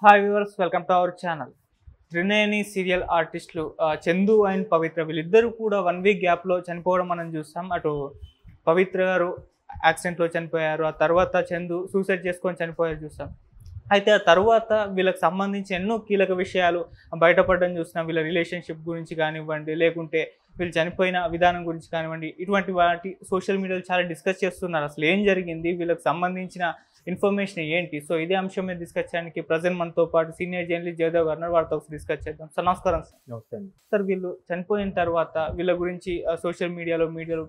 Hi viewers, welcome to our channel. Trinayani serial ఆర్టిస్టులు Chandu and పవిత్ర వీళ్ళిద్దరూ కూడా 1 వీక్ గ్యాప్లో చనిపోవడం మనం చూస్తాం. అటు పవిత్ర గారు యాక్సిడెంట్లో చనిపోయారు, ఆ తర్వాత చందు సూసైడ్ చేసుకొని చనిపోయారు చూస్తాం. అయితే ఆ తర్వాత వీళ్ళకి సంబంధించి ఎన్నో కీలక విషయాలు బయటపడడం చూస్తున్నాం. వీళ్ళ రిలేషన్షిప్ గురించి కానివ్వండి, లేకుంటే వీళ్ళు చనిపోయిన విధానం గురించి కానివ్వండి, ఇటువంటి వాటి సోషల్ మీడియాలో చాలా డిస్కస్ చేస్తున్నారు. అసలు ఏం జరిగింది, వీళ్ళకి సంబంధించిన ఇన్ఫర్మేషన్ ఏంటి? సో ఇదే అంశం మీద డిస్కస్ చేయడానికి ప్రజెంట్ మనతో పాటు సీనియర్ జర్నలిస్ట్ జయదేవ్ గారు వారితో డిస్కస్ చేద్దాం. సార్ నమస్కారం. నమస్తే. సార్ వీళ్ళు చనిపోయిన తర్వాత వీళ్ళ గురించి సోషల్ మీడియాలో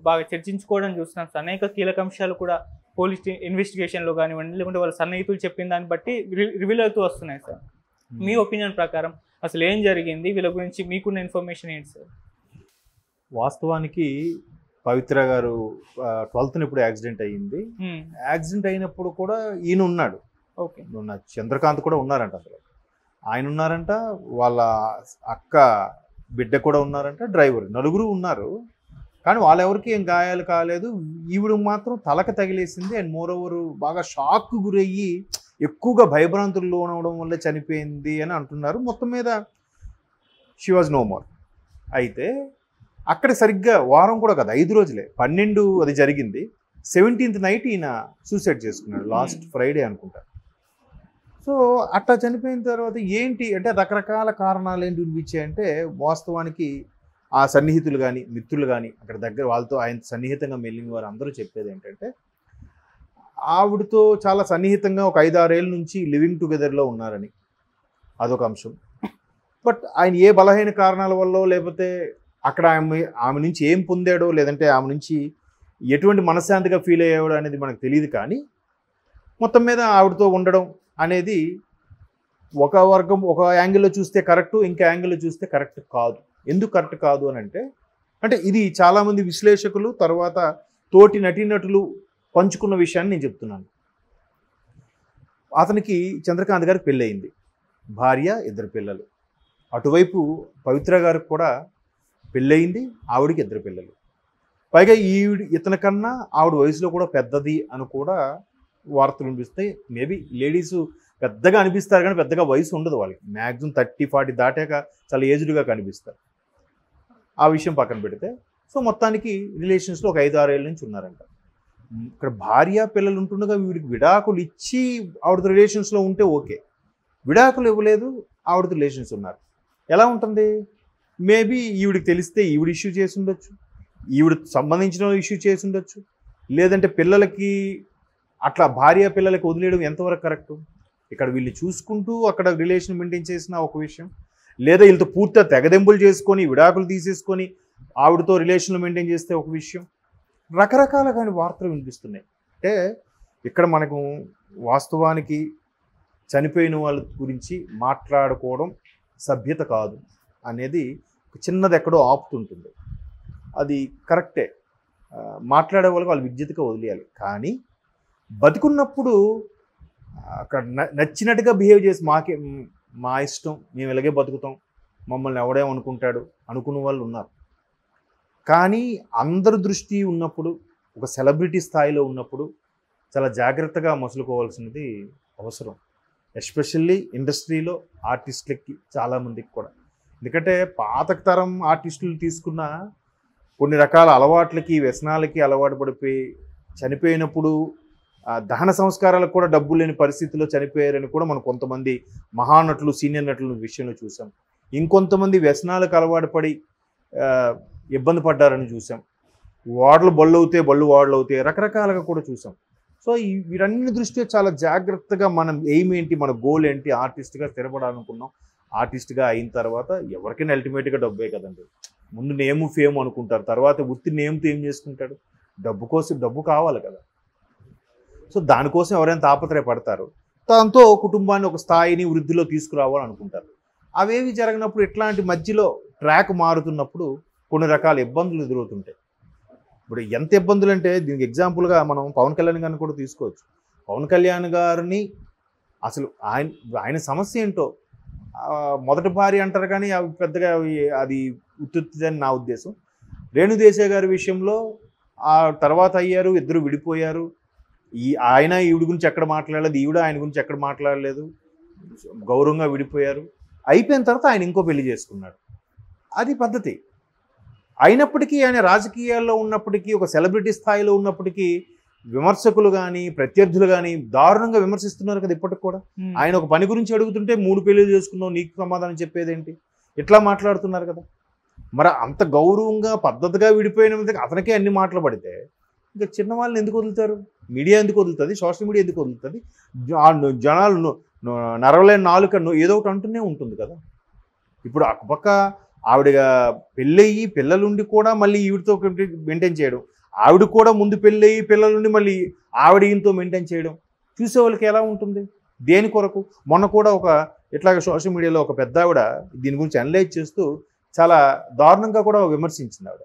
బాగా చర్చించుకోవడం చూస్తున్నాం. సార్ అనేక కీలక అంశాలు కూడా పోలీస్ ఇన్వెస్టిగేషన్లో కానివ్వండి, లేకుంటే వాళ్ళ సన్నిహితులు చెప్పిన దాన్ని బట్టి రివీల్ అవుతూ వస్తున్నాయి. సార్ మీ ఒపీనియన్ ప్రకారం అసలు ఏం జరిగింది, వీళ్ళ గురించి మీకున్న ఇన్ఫర్మేషన్ ఏంటి సార్? వాస్తవానికి పవిత్ర గారు 12th ఇప్పుడు యాక్సిడెంట్ అయ్యింది. యాక్సిడెంట్ అయినప్పుడు కూడా ఈయన ఉన్నాడు. ఓకే. చంద్రకాంత్ కూడా ఉన్నారంట. అసలు ఆయన ఉన్నారంట, వాళ్ళ అక్క బిడ్డ కూడా ఉన్నారంట, డ్రైవర్, నలుగురు ఉన్నారు. కానీ వాళ్ళెవరికి ఏం గాయాలు కాలేదు. ఈవిడ మాత్రం తలకు తగిలేసింది. అండ్ మోర్ ఓవర్ బాగా షాక్ గురయ్యి ఎక్కువగా భయభ్రాంతులు లోనవడం వల్ల చనిపోయింది అని అంటున్నారు. మొత్తం మీద షీ వాజ్ నో మోర్. అయితే అక్కడ సరిగ్గా వారం కూడా కాదు, 5 రోజులే, 12 అది జరిగింది. 17th నైట్ ఈయన సూసైడ్ చేసుకున్నాడు, లాస్ట్ ఫ్రైడే అనుకుంటా. సో అట్లా చనిపోయిన తర్వాత ఏంటి అంటే రకరకాల కారణాలు ఏంటి వినిపించాయంటే, వాస్తవానికి ఆ సన్నిహితులు కానీ మిత్రులు కానీ అక్కడ దగ్గర వాళ్ళతో ఆయన సన్నిహితంగా మెల్లిన వారు అందరూ చెప్పేది ఏంటంటే, ఆవిడతో చాలా సన్నిహితంగా ఒక 5-6 ఏళ్ళ నుంచి లివింగ్ టుగెదర్లో ఉన్నారని, అదొక అంశం. బట్ ఆయన ఏ బలహీన కారణాల వల్ల, లేకపోతే అక్కడ ఆమె నుంచి ఏం పొందాడో, లేదంటే ఆమె నుంచి ఎటువంటి మనశ్శాంతిగా ఫీల్ అయ్యాడో అనేది మనకు తెలియదు. కానీ మొత్తం మీద ఆవిడతో ఉండడం అనేది ఒక వర్గం ఒక యాంగిల్లో చూస్తే కరెక్ట్, ఇంకో యాంగిల్లో చూస్తే కరెక్ట్ కాదు. ఎందుకు కరెక్ట్ కాదు అని అంటే ఇది చాలామంది విశ్లేషకులు తర్వాత తోటి నటీనటులు పంచుకున్న విషయాన్ని నేను చెప్తున్నాను. అతనికి చంద్రకాంత్ గారికి పెళ్ళయింది, భార్య, 2 పిల్లలు. అటువైపు పవిత్ర గారికి కూడా పెళ్ళయింది, ఆవిడికి 2 పిల్లలు. పైగా ఇతని కన్నా ఆవిడ వయసులో కూడా పెద్దది అని కూడా వార్తలు వినిపిస్తాయి. మేబీ లేడీస్ పెద్దగా అనిపిస్తారు కానీ పెద్దగా వయసు ఉండదు వాళ్ళకి. మ్యాక్సిమం 30-40 దాటాక చాలా ఏజ్డ్గా కనిపిస్తారు. ఆ విషయం పక్కన పెడితే, సో మొత్తానికి రిలేషన్స్లో ఒక 5-6 ఏళ్ళ నుంచి ఉన్నారంట. ఇక్కడ భార్య పిల్లలు ఉంటుండగా వీడికి విడాకులు ఇచ్చి ఆవిడతో రిలేషన్స్లో ఉంటే ఓకే, విడాకులు ఇవ్వలేదు, ఆవిడతో రిలేషన్స్ ఉన్నారు. ఎలా ఉంటుంది? మేబీ ఈవిడికి తెలిస్తే ఈవిడ ఇష్యూ చేసి ఉండొచ్చు, ఈవిడ సంబంధించిన ఇష్యూ చేసి ఉండొచ్చు, లేదంటే పిల్లలకి అట్లా భార్య పిల్లలకి వదిలేయడం ఎంతవరకు కరెక్టు? ఇక్కడ వీళ్ళు చూసుకుంటూ అక్కడ రిలేషన్ మెయింటైన్ చేసిన ఒక విషయం, లేదా వీళ్ళతో పూర్తిగా తెగదెంపులు చేసుకొని విడాకులు తీసేసుకొని ఆవిడతో రిలేషన్లు మెయింటైన్ చేస్తే ఒక విషయం. రకరకాల కానీ వార్తలు వినిపిస్తున్నాయి. అంటే ఇక్కడ మనకు వాస్తవానికి చనిపోయిన వాళ్ళ గురించి మాట్లాడుకోవడం సభ్యత కాదు అనేది చిన్నది ఎక్కడో ఆపుతుంటుంది. అది కరెక్టే, మాట్లాడే వాళ్ళకి వాళ్ళు విద్యుత్గా వదిలేయాలి. కానీ బతుకున్నప్పుడు అక్కడ నచ్చినట్టుగా బిహేవ్ చేసి మా ఇష్టం, మేము ఇలాగే బతుకుతాం, మమ్మల్ని ఎవడేమనుకుంటాడు అనుకున్న వాళ్ళు ఉన్నారు. కానీ అందరి దృష్టి ఉన్నప్పుడు, ఒక సెలబ్రిటీ స్థాయిలో ఉన్నప్పుడు చాలా జాగ్రత్తగా మసులుకోవాల్సినది అవసరం. ఎస్పెషల్లీ ఇండస్ట్రీలో ఆర్టిస్టులకి చాలామందికి కూడా. ఎందుకంటే పాత తరం ఆర్టిస్టులు తీసుకున్న కొన్ని రకాల అలవాట్లకి వ్యసనాలకి అలవాటు పడిపోయి చనిపోయినప్పుడు దహన సంస్కారాలకు కూడా డబ్బులు లేని పరిస్థితిలో చనిపోయారని కూడా మనం కొంతమంది మహానటులు, సీనియర్ నటుల విషయంలో చూసాం. ఇంకొంతమంది వ్యసనాలకు అలవాటు పడి ఇబ్బంది పడ్డారని చూసాం. బళ్ళు వాడలు అవుతాయి, రకరకాలుగా కూడా చూసాం. సో వీరన్ని దృష్ట్యా చాలా జాగ్రత్తగా మనం ఎయిమ్ ఏంటి, మన గోల్ ఏంటి, ఆర్టిస్ట్గా స్థిరపడాలనుకున్నాం. ఆర్టిస్ట్గా అయిన తర్వాత ఎవరికైనా అల్టిమేట్గా డబ్బే కదండి. ముందు నేము ఫేమ్ అనుకుంటారు, తర్వాత వృత్తి నేమ్తో ఏం చేసుకుంటాడు? డబ్బు కోసం, డబ్బు కావాలి కదా. సో దానికోసం ఎవరైనా తాపత్రయపడతారు, దాంతో కుటుంబాన్ని ఒక స్థాయిని వృద్ధిలో తీసుకురావాలనుకుంటారు. అవేవి జరగనప్పుడు ఇట్లాంటి మధ్యలో ట్రాక్ మారుతున్నప్పుడు కొన్ని రకాల ఇబ్బందులు ఎదురవుతుంటాయి. ఇప్పుడు ఎంత ఇబ్బందులు అంటే దీనికి ఎగ్జాంపుల్గా మనం పవన్ కళ్యాణ్ గారిని కూడా తీసుకోవచ్చు. పవన్ కళ్యాణ్ గారిని అసలు ఆయన సమస్య ఏంటో, మొదటి భార్య అంటారు కానీ అవి పెద్దగా అది ఉత్తుత్తిదని నా ఉద్దేశం. రేణుదేశాయ్ గారి విషయంలో ఆ తర్వాత అయ్యారు, 2 విడిపోయారు. ఆయన ఈవిడ గురించి ఎక్కడ మాట్లాడలేదు, ఈవిడ ఆయన గురించి ఎక్కడ మాట్లాడలేదు. గౌరవంగా విడిపోయారు. అయిపోయిన తర్వాత ఆయన ఇంకో పెళ్లి చేసుకున్నాడు. అది పద్ధతి. అయినప్పటికీ ఆయన రాజకీయాల్లో ఉన్నప్పటికీ, ఒక సెలబ్రిటీ స్థాయిలో ఉన్నప్పటికీ విమర్శకులు కానీ ప్రత్యర్థులు కానీ దారుణంగా విమర్శిస్తున్నారు కదా ఇప్పటికి కూడా. ఆయన ఒక పని గురించి అడుగుతుంటే 3 పెళ్లిళ్ళు చేసుకున్నావు, నీకు సమాధానం చెప్పేదేంటి, ఇట్లా మాట్లాడుతున్నారు కదా. మరి అంత గౌరవంగా పద్ధతిగా విడిపోయిన అతనికే అన్ని మాటలు పడితే ఇంకా చిన్న వాళ్ళని ఎందుకు వదులుతారు? మీడియా ఎందుకు వదులుతుంది? సోషల్ మీడియా ఎందుకు వదులుతుంది? జనాలు నరవలేని నాలుక ఏదో ఒకటి అంటూనే ఉంటుంది కదా. ఇప్పుడు ఆ పక్క ఆవిడ పెళ్ళయ్యి పిల్లలుండి కూడా మళ్ళీ ఈవిడితో మెయింటైన్ చేయడం, ఆవిడ కూడా ముందు పెళ్ళయ్యి పిల్లలుండి మళ్ళీ ఆవిడ ఈయనతో మెయింటైన్ చేయడం చూసే వాళ్ళకి ఎలా ఉంటుంది? దేని కొరకు? మొన్న కూడా ఒక ఇట్లాగ సోషల్ మీడియాలో ఒక పెద్ద ఆవిడ దీని గురించి అనలైజ్ చేస్తూ చాలా దారుణంగా కూడా విమర్శించింది. ఆవిడ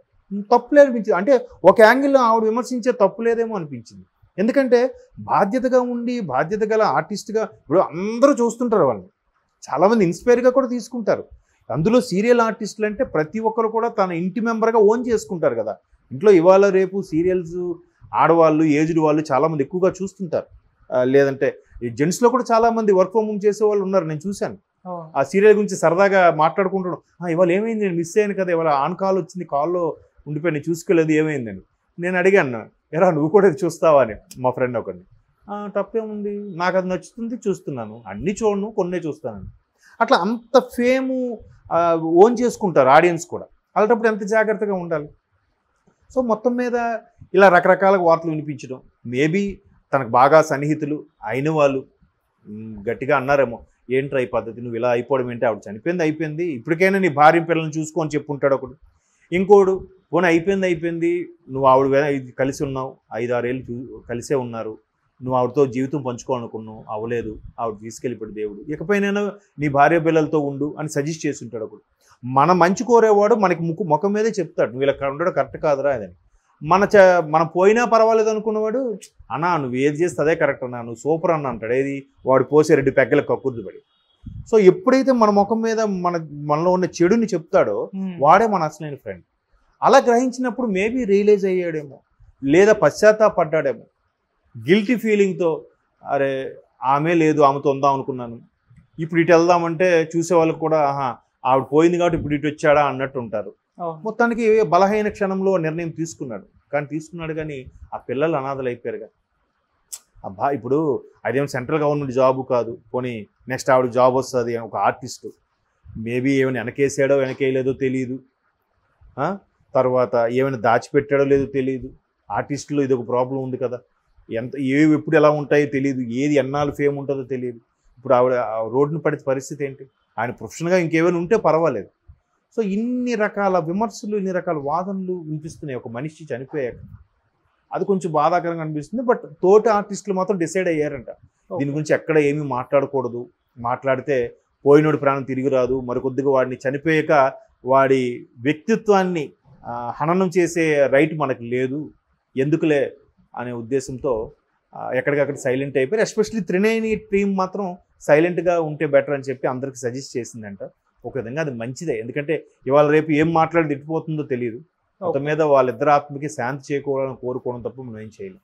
తప్పులే అనిపించింది. అంటే ఒక యాంగిల్లో ఆవిడ విమర్శించే తప్పు లేదేమో అనిపించింది. ఎందుకంటే బాధ్యతగా ఉండి బాధ్యత గల ఆర్టిస్ట్గా ఇప్పుడు అందరూ చూస్తుంటారు, వాళ్ళని చాలామంది ఇన్స్పైర్గా కూడా తీసుకుంటారు. అందులో సీరియల్ ఆర్టిస్టులు అంటే ప్రతి ఒక్కరు కూడా తన ఇంటి మెంబర్గా ఓన్ చేసుకుంటారు కదా. ఇంట్లో ఇవాళ రేపు సీరియల్స్ ఆడవాళ్ళు, ఏజ్డ్ వాళ్ళు చాలామంది ఎక్కువగా చూస్తుంటారు. లేదంటే ఈ జెంట్స్లో కూడా చాలామంది వర్క్ ఫ్రమ్ హోమ్ చేసే వాళ్ళు ఉన్నారు, నేను చూశాను. ఆ సీరియల్ గురించి సరదాగా మాట్లాడుకుంటాడు, ఇవాళ ఏమైంది, నేను మిస్ అయ్యాను కదా, ఇవాళ ఆన్ కాల్ వచ్చింది, కాల్లో ఉండిపోయి నేను చూసుకోలేదు, ఏమైందని. నేను అడిగాను, ఎరా నువ్వు కూడా చూస్తావా అని, మా ఫ్రెండ్ ఒకరిని. తప్పేముంది, నాకు అది నచ్చుతుంది చూస్తున్నాను, అన్నీ చూడను, కొన్నే చూస్తాను. అట్లా అంత ఫేము ఓన్ చేసుకుంటారు ఆడియన్స్ కూడా. అలాంటప్పుడు ఎంత జాగ్రత్తగా ఉండాలి. సో మొత్తం మీద ఇలా రకరకాల వార్తలు వినిపించడం, మేబీ తనకు బాగా సన్నిహితులు అయిన వాళ్ళు గట్టిగా అన్నారేమో, ఏంట్రా ఈ పద్ధతి, నువ్వు ఇలా అయిపోవడం ఏంటి, ఆవిడ చనిపోయింది అయిపోయింది, ఇప్పటికైనా నీ భార్య పిల్లల్ని చూసుకొని చెప్పుంటాడు ఒకడు. ఇంకోడు పోనీ అయిపోయింది, నువ్వు ఆవిడ కలిసి ఉన్నావు, 5-6 ఏళ్ళు కలిసే ఉన్నారు, నువ్వు ఆవిడతో జీవితం పంచుకోవాలనుకున్నావు, అవ్వలేదు, ఆవిడ తీసుకెళ్ళిపోయాడు దేవుడు, ఇకపైన నీ భార్య పిల్లలతో ఉండు అని సజెస్ట్ చేసి ఉంటాడు ఒకడు. మన మంచి కోరేవాడు మనకి ముఖం మీదే చెప్తాడు, నువ్వు ఇలా ఉండడం కరెక్ట్ కాదురా అదని. మనం పోయినా పర్వాలేదు అనుకున్నవాడు, అన్నా నువ్వు ఏది చేస్తే అదే కరెక్ట్ అన్నా, నువ్వు సూపర్ అన్న అంటాడు. ఏది వాడు పోసే 2 పెగ్గలకు కక్కుర్దిపడి. సో ఎప్పుడైతే మన ముఖం మీద మనలో ఉన్న చెడుని చెప్తాడో వాడే మన అసలైన ఫ్రెండ్. అలా గ్రహించినప్పుడు మేబీ రియలైజ్ అయ్యాడేమో, లేదా పశ్చాత్తాపడ్డాడేమో, గిల్టీ ఫీలింగ్తో, అరే ఆమె లేదు, ఆమెతో ఉందాం అనుకున్నాను, ఇప్పుడు ఇటు వెళ్దామంటే చూసే వాళ్ళకి కూడా ఆవిడ పోయింది కాబట్టి ఇప్పుడు ఇటు వచ్చాడా అన్నట్టు ఉంటారు. మొత్తానికి బలహీన క్షణంలో నిర్ణయం తీసుకున్నాడు కానీ ఆ పిల్లలు అనాథలు అయిపోయారు కదా. అబ్బా ఇప్పుడు అదేం సెంట్రల్ గవర్నమెంట్ జాబు కాదు, పోనీ నెక్స్ట్ ఆవిడ జాబ్ వస్తుంది, ఒక ఆర్టిస్టు మేబీ ఏమైనా వెనకేసాడో వెనకేయలేదో తెలియదు, తర్వాత ఏమైనా దాచిపెట్టాడో లేదో తెలియదు. ఆర్టిస్టులో ఇది ఒక ప్రాబ్లం ఉంది కదా, ఎప్పుడు ఎలా ఉంటాయో తెలియదు, ఏది ఎన్నాళ్ళు ఫేమ్ ఉంటుందో తెలియదు. ఇప్పుడు ఆవిడ రోడ్డును పడే పరిస్థితి ఏంటి? ఆయన ప్రొఫెషనల్గా ఇంకేమైనా ఉంటే పర్వాలేదు. సో ఇన్ని రకాల విమర్శలు, ఇన్ని రకాల వాదనలు వినిపిస్తున్నాయి ఒక మనిషి చనిపోయాక. అది కొంచెం బాధాకరంగా అనిపిస్తుంది. బట్ తోటి ఆర్టిస్టులు మాత్రం డిసైడ్ అయ్యారంట, దీని గురించి ఎక్కడ ఏమీ మాట్లాడకూడదు, మాట్లాడితే పోయినోడి ప్రాణం తిరిగి రాదు, మరికొద్దిగా వాడిని చనిపోయాక వాడి వ్యక్తిత్వాన్ని హననం చేసే రైట్ మనకు లేదు, ఎందుకులే అనే ఉద్దేశంతో ఎక్కడికక్కడ సైలెంట్ అయిపోయారు. ఎస్పెషల్లీ త్రినేని టీం మాత్రం సైలెంట్గా ఉంటే బెటర్ అని చెప్పి అందరికి సజెస్ట్ చేసిందంట. ఒక విధంగా అది మంచిదే, ఎందుకంటే ఇవాళ రేపు ఏం మాట్లాడి తిట్టిపోతుందో తెలియదు. మొత్తం మీద వాళ్ళిద్దరు ఆత్మకి శాంతి చేకూరాలని కోరుకోవడం తప్ప మనం ఏం చేయలేం.